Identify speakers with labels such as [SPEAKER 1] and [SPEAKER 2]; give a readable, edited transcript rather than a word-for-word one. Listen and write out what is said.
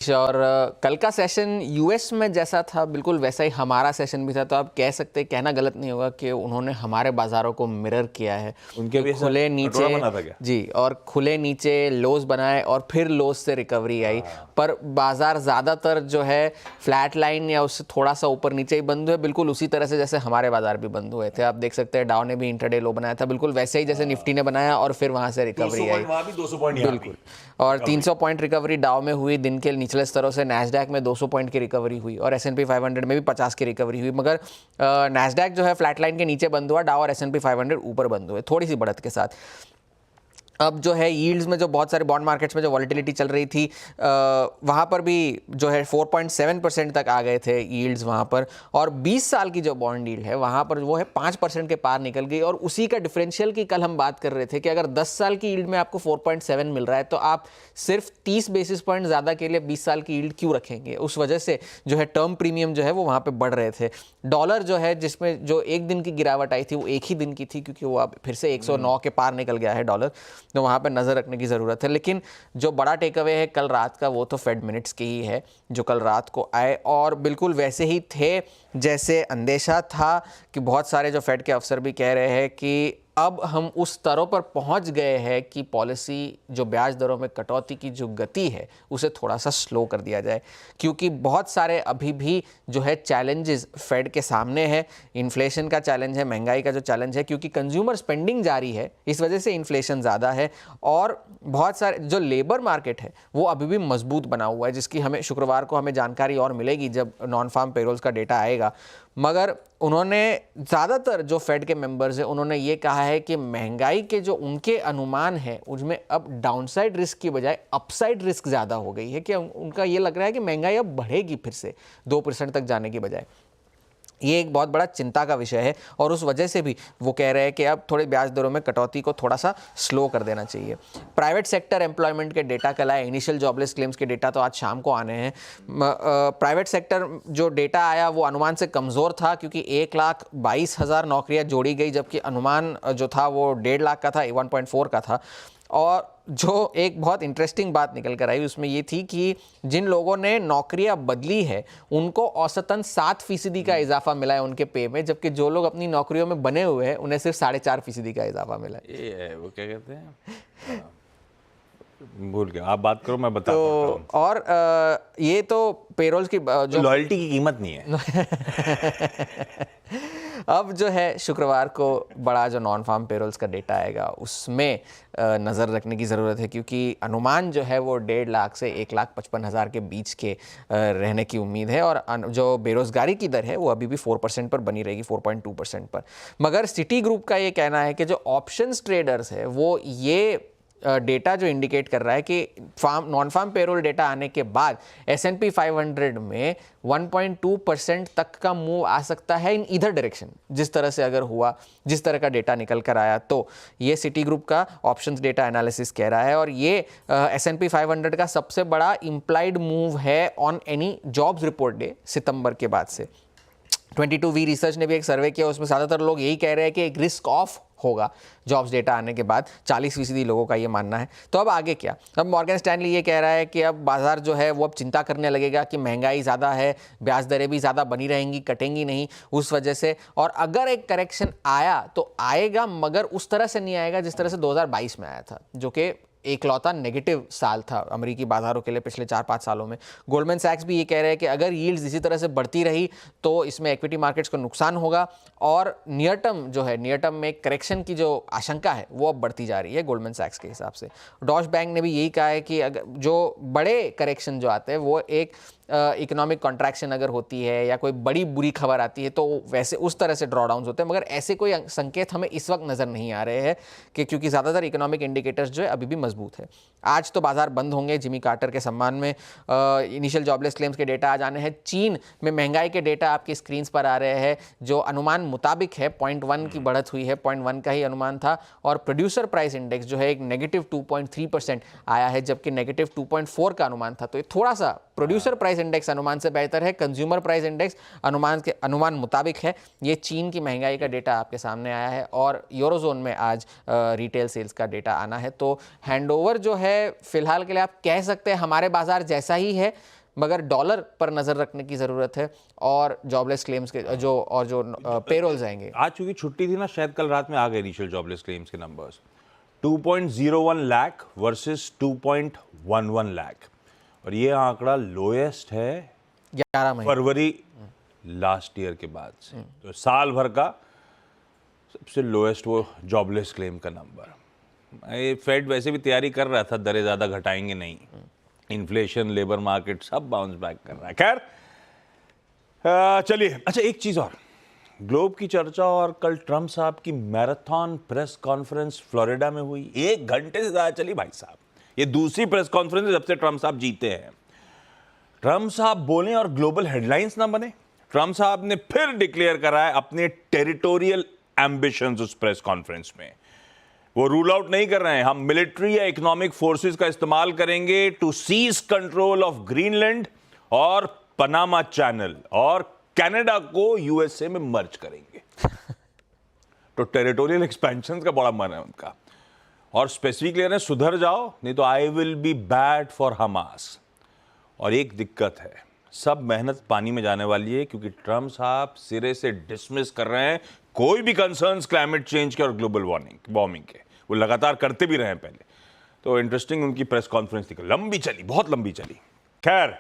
[SPEAKER 1] और कल का सेशन यूएस में जैसा था बिल्कुल वैसा ही हमारा सेशन भी था, तो आप कह सकते, कहना गलत नहीं होगा कि उन्होंने हमारे बाजारों को मिरर किया है।
[SPEAKER 2] उनके भी
[SPEAKER 1] खुले नीचे
[SPEAKER 2] बना था क्या?
[SPEAKER 1] जी, और खुले नीचे लोज बनाए और फिर लोज से रिकवरी आई, पर बाजार ज़्यादातर जो है फ्लैट लाइन या उससे थोड़ा सा ऊपर नीचे ही बंद हुए, बिल्कुल उसी तरह से जैसे हमारे बाजार भी बंद हुए थे। आप देख सकते हैं डाउ ने भी इंटरडे लो बनाया था, बिल्कुल वैसे ही जैसे निफ्टी ने बनाया और फिर वहाँ से रिकवरी आई।
[SPEAKER 2] 200 पॉइंट
[SPEAKER 1] बिल्कुल, और 300 पॉइंट रिकवरी डाउ में हुई दिन के निचले स्तरों से। नैस्डैक में 200 पॉइंट की रिकवरी हुई और S&P 500 में भी 50 की रिकवरी हुई, मगर नैस्डैक जो है फ्लैट लाइन के नीचे बंद हुआ, डाउ और S&P 500 ऊपर बंद हुए थोड़ी सी बढ़त के साथ। अब जो है यील्ड्स में जो बहुत सारे बॉन्ड मार्केट्स में जो वॉलेटिलिटी चल रही थी, वहाँ पर भी जो है 4.7% तक आ गए थे यील्ड्स वहाँ पर, और 20 साल की जो बॉन्ड यील्ड है वहाँ पर वो है 5% के पार निकल गई। और उसी का डिफरेंशियल की कल हम बात कर रहे थे कि अगर 10 साल की यील्ड में आपको 4.7 मिल रहा है तो आप सिर्फ 30 बेसिस पॉइंट ज़्यादा के लिए 20 साल की यील्ड क्यों रखेंगे। उस वजह से जो है टर्म प्रीमियम जो है वो वहाँ पर बढ़ रहे थे। डॉलर जो है जिसमें जो एक दिन की गिरावट आई थी वो एक ही दिन की थी, क्योंकि वो अब फिर से 109 के पार निकल गया है डॉलर, तो वहाँ पर नज़र रखने की ज़रूरत है। लेकिन जो बड़ा टेक अवे है कल रात का वो तो फेड मिनट्स के ही है जो कल रात को आए, और बिल्कुल वैसे ही थे जैसे अंदेशा था कि बहुत सारे जो फेड के अफसर भी कह रहे हैं कि अब हम उस स्तरों पर पहुंच गए हैं कि पॉलिसी जो ब्याज दरों में कटौती की जो गति है उसे थोड़ा सा स्लो कर दिया जाए, क्योंकि बहुत सारे अभी भी जो है चैलेंजेस फेड के सामने है। इन्फ्लेशन का चैलेंज है, महंगाई का जो चैलेंज है, क्योंकि कंज्यूमर स्पेंडिंग जारी है, इस वजह से इन्फ्लेशन ज़्यादा है, और बहुत सारे जो लेबर मार्केट है वो अभी भी मजबूत बना हुआ है, जिसकी हमें शुक्रवार को हमें जानकारी और मिलेगी जब नॉन फार्म पेरोल्स का डेटा आएगा। मगर उन्होंने ज़्यादातर जो फेड के मेंबर्स हैं उन्होंने ये कहा है कि महंगाई के जो उनके अनुमान हैं उसमें अब डाउनसाइड रिस्क की बजाय अपसाइड रिस्क ज़्यादा हो गई है, कि उनका ये लग रहा है कि महंगाई अब बढ़ेगी फिर से 2% तक जाने की बजाय। ये एक बहुत बड़ा चिंता का विषय है, और उस वजह से भी वो कह रहे हैं कि अब थोड़े ब्याज दरों में कटौती को थोड़ा सा स्लो कर देना चाहिए। प्राइवेट सेक्टर एम्प्लॉयमेंट के डेटा कल आए, इनिशियल जॉबलेस क्लेम्स के डेटा तो आज शाम को आने हैं। प्राइवेट सेक्टर जो डेटा आया वो अनुमान से कमज़ोर था, क्योंकि 1,22,000 नौकरियां जोड़ी गई, जबकि अनुमान जो था वो 1.5 लाख का था, 1.4 का था। और जो एक बहुत इंटरेस्टिंग बात निकल कर आई उसमें ये थी कि जिन लोगों ने नौकरियां बदली है उनको औसतन 7% का इजाफा मिला है उनके पे में, जबकि जो लोग अपनी नौकरियों में बने हुए हैं उन्हें सिर्फ 4.5% का इजाफा मिला है।
[SPEAKER 2] ये वो क्या कहते हैं, भूल गया, आप बात करो मैं बताता हूँ।
[SPEAKER 1] तो और ये तो पेरोल्स की जो
[SPEAKER 2] लॉयल्टी की कीमत नहीं है।
[SPEAKER 1] अब जो है शुक्रवार को बड़ा जो नॉन फार्म पेरोल्स का डेटा आएगा उसमें नज़र रखने की ज़रूरत है, क्योंकि अनुमान जो है वो 1.5 लाख से 1,55,000 के बीच के रहने की उम्मीद है, और जो बेरोज़गारी की दर है वो अभी भी 4% पर बनी रहेगी, 4.2% पर। मगर सिटी ग्रुप का ये कहना है कि जो ऑप्शंस ट्रेडर्स है वो ये डेटा जो इंडिकेट कर रहा है कि नॉन फार्म पेरोल डेटा आने के बाद S&P 500 में 1.2% तक का मूव आ सकता है इन इधर डायरेक्शन। जिस तरह से अगर हुआ, जिस तरह का डेटा निकल कर आया, तो ये सिटी ग्रुप का ऑप्शंस डेटा एनालिसिस कह रहा है, और ये S&P 500 का सबसे बड़ा इम्प्लाइड मूव है on any jobs report day सितंबर के बाद से। 22V रिसर्च ने भी एक सर्वे किया, उसमें ज़्यादातर लोग यही कह रहे हैं कि एक रिस्क ऑफ होगा जॉब्स डेटा आने के बाद, 40% लोगों का ये मानना है। तो अब आगे क्या? अब मॉर्गन स्टैनली ये कह रहा है कि अब बाजार जो है वो अब चिंता करने लगेगा कि महंगाई ज़्यादा है, ब्याज दरें भी ज़्यादा बनी रहेंगी, कटेंगी नहीं उस वजह से, और अगर एक करेक्शन आया तो आएगा, मगर उस तरह से नहीं आएगा जिस तरह से 2022 में आया था, जो कि एकलौता नेगेटिव साल था अमेरिकी बाजारों के लिए पिछले 4-5 सालों में। गोल्डमैन सैक्स भी ये कह रहे हैं कि अगर यील्ड्स इसी तरह से बढ़ती रही तो इसमें इक्विटी मार्केट्स को नुकसान होगा, और नियर टर्म जो है, नियर टर्म में करेक्शन की जो आशंका है वो अब बढ़ती जा रही है गोल्डमैन सैक्स के हिसाब से। डॉश बैंक ने भी यही कहा है कि अगर जो बड़े करेक्शन जो आते हैं वो एक इकोनॉमिक कॉन्ट्रैक्शन अगर होती है या कोई बड़ी बुरी खबर आती है तो वैसे उस तरह से ड्रॉडाउन्स होते हैं, मगर ऐसे कोई संकेत हमें इस वक्त नज़र नहीं आ रहे हैं, कि क्योंकि ज़्यादातर इकोनॉमिक इंडिकेटर्स जो है अभी भी मजबूत है। आज तो बाजार बंद होंगे जिमी कार्टर के सम्मान में। इनिशियल जॉबलेस क्लेम्स के डेटा आ जाने हैं। चीन में महंगाई के डेटा आपकी स्क्रीन्स पर आ रहे हैं, जो अनुमान मुताबिक है 0.1 की बढ़त हुई है, 0.1 का ही अनुमान था, और प्रोड्यूसर प्राइस इंडेक्स जो है एक -2.3% आया है, जबकि -2.4 का अनुमान था। तो ये थोड़ा सा प्रोड्यूसर प्राइस इंडेक्स अनुमान से बेहतर है, कंज्यूमर प्राइस इंडेक्स अनुमान मुताबिक है। ये चीन की महंगाई का डेटा आपके सामने आया है और यूरोजोन में आज रिटेल सेल्स का डेटा आना है। तो हैंडओवर जो है फिलहाल के लिए आप कह सकते हैं हमारे बाजार जैसा ही है, मगर डॉलर पर नजर रखने की जरूरत है और जॉबलेस क्लेम्स के जो पेरोल्स आएंगे।
[SPEAKER 2] आज चूंकि छुट्टी थी ना, शायद कल रात में आ गए इनिशियल जॉबलेस क्लेम्स के नंबर्स 2.01 लाख वर्सेस 2.11 लाख, और ये आंकड़ा लोएस्ट है
[SPEAKER 1] 11 महीने
[SPEAKER 2] फरवरी लास्ट ईयर के बाद से। तो साल भर का सबसे लोएस्ट वो जॉबलेस क्लेम का नंबर। फेड वैसे भी तैयारी कर रहा था, दरें ज़्यादा घटाएंगे नहीं, इन्फ्लेशन, लेबर मार्केट सब बाउंस बैक कर रहा है। खैर चलिए, अच्छा एक चीज़ और, ग्लोब की चर्चा और कल ट्रम्प साहब की मैराथन प्रेस कॉन्फ्रेंस फ्लोरिडा में हुई, 1 घंटे से ज़्यादा चली भाई साहब। ये दूसरी प्रेस कॉन्फ्रेंस है जब से ट्रम्प साहब जीते हैं। ट्रम्प साहब बोले और ग्लोबल हेडलाइंस ना बने। ट्रम्प साहब ने फिर डिक्लेयर करा है अपने टेरिटोरियल एम्बिशंस उस प्रेस कॉन्फ्रेंस में। वो रूल आउट नहीं कर रहे हैं, हम मिलिट्री या इकोनॉमिक फोर्सेस का इस्तेमाल करेंगे to seize control of Greenland और पनामा चैनल, और कनाडा को यूएसए में मर्ज करेंगे। तो टेरिटोरियल एक्सपेंशन का बड़ा मन है उनका, और स्पेसिफिक कह रहे हैं सुधर जाओ नहीं तो I will be bad for Hamas. और एक दिक्कत है, सब मेहनत पानी में जाने वाली है, क्योंकि ट्रम्प साहब सिरे से डिसमिस कर रहे हैं कोई भी कंसर्न्स क्लाइमेट चेंज के और ग्लोबल वार्मिंग के। वो लगातार करते भी रहे हैं पहले। तो इंटरेस्टिंग उनकी प्रेस कॉन्फ्रेंस थी, लंबी चली, बहुत लंबी चली। खैर